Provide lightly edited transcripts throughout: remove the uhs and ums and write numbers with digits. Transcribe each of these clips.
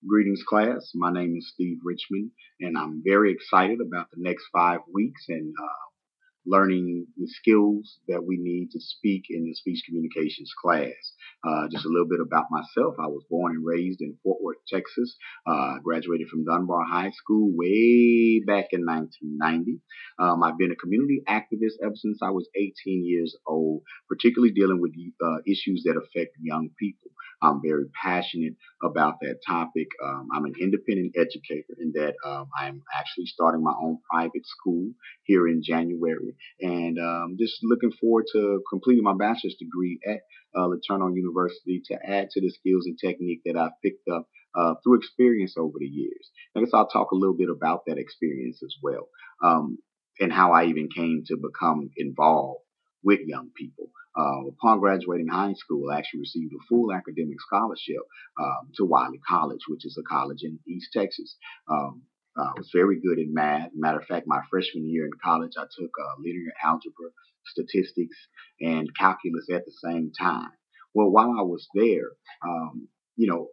Greetings, class. My name is Steve Richmond, and I'm very excited about the next 5 weeks and learning the skills that we need to speak in the speech communications class. Just a little bit about myself. I was born and raised in Fort Worth, Texas. Graduated from Dunbar High School way back in 1990. I've been a community activist ever since I was 18 years old, particularly dealing with issues that affect young people. I'm very passionate about that topic. I'm an independent educator in that I'm actually starting my own private school here in January, and just looking forward to completing my bachelor's degree at Laterno University to add to the skills and technique that I've picked up through experience over the years. I guess I'll talk a little bit about that experience as well, and how I even came to become involved with young people. Upon graduating high school, I actually received a full academic scholarship to Wiley College, which is a college in East Texas. I was very good in math. Matter of fact, my freshman year in college, I took linear algebra, statistics, and calculus at the same time. Well, while I was there,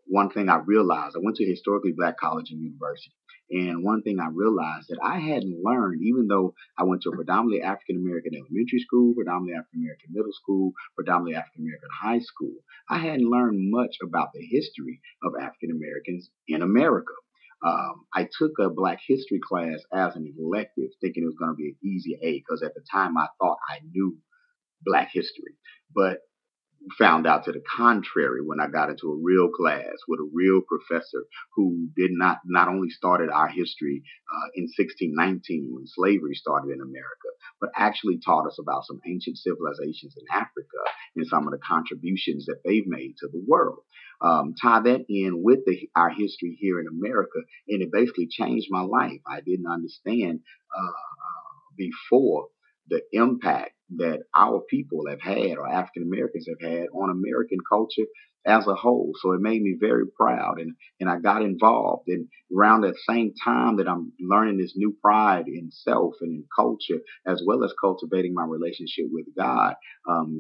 one thing I realized, I went to a historically black college and university. And one thing I realized that I hadn't learned, even though I went to a predominantly African American elementary school, predominantly African American middle school, predominantly African American high school, I hadn't learned much about the history of African Americans in America. I took a Black History class as an elective, thinking it was going to be an easy A, because at the time I thought I knew Black history. But found out to the contrary when I got into a real class with a real professor who did not only started our history in 1619 when slavery started in America, but actually taught us about some ancient civilizations in Africa and some of the contributions that they've made to the world. Tie that in with our history here in America, and it basically changed my life. I didn't understand before the impact that our people have had or African Americans have had on American culture as a whole. So it made me very proud, and I got involved. And around that same time that I'm learning this new pride in self and in culture, as well as cultivating my relationship with God,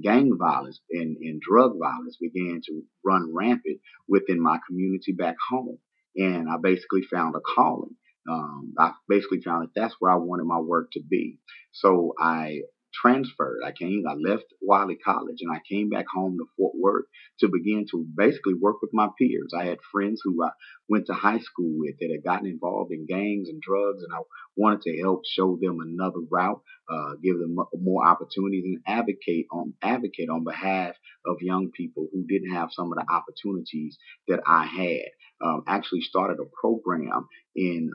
gang violence and drug violence began to run rampant within my community back home. And I basically found a calling. I basically found that that's where I wanted my work to be. So I transferred. I left Wiley College and I came back home to Fort Worth to begin to basically work with my peers. I had friends who I went to high school with that had gotten involved in gangs and drugs, and I wanted to help show them another route, give them more opportunities, and advocate on behalf of young people who didn't have some of the opportunities that I had. Actually started a program in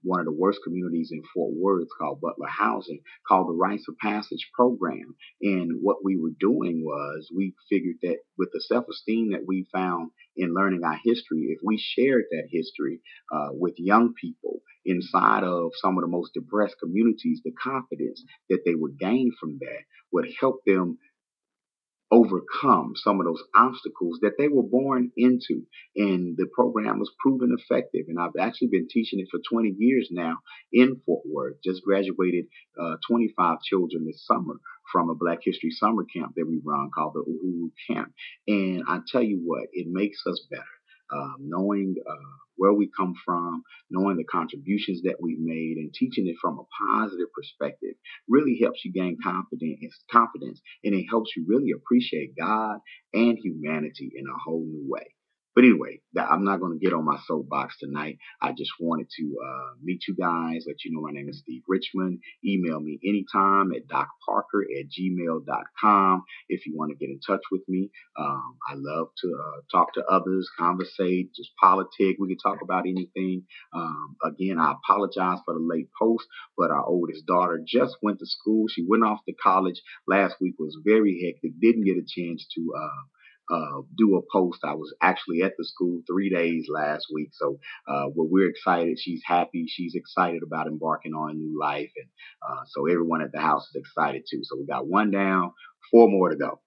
one of the worst communities in Fort Worth called Butler Housing, called the Rites of Passage program. And what we were doing was we figured that with the self-esteem that we found in learning our history, if we shared that history with young people inside of some of the most depressed communities, the confidence that they would gain from that would help them overcome some of those obstacles that they were born into. And the program was proven effective. And I've actually been teaching it for 20 years now in Fort Worth. Just graduated 25 children this summer from a Black History summer camp that we run called the Uhuru Camp. And I tell you what, it makes us better. Knowing where we come from, knowing the contributions that we've made, and teaching it from a positive perspective really helps you gain confidence, and it helps you really appreciate God and humanity in a whole new way. But anyway, I'm not going to get on my soapbox tonight. I just wanted to meet you guys, let you know my name is Steve Richmond. Email me anytime at docparker@gmail.com if you want to get in touch with me. I love to talk to others, conversate, just politic. We can talk about anything. Again, I apologize for the late post, but our oldest daughter just went to school. She went off to college last week, was very hectic, didn't get a chance to do a post. I was actually at the school 3 days last week. So we're excited. She's happy. She's excited about embarking on a new life. And so everyone at the house is excited too. So we got one down, four more to go.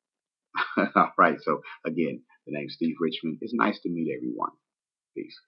All right. So again, the name's Steve Richmond. It's nice to meet everyone. Peace.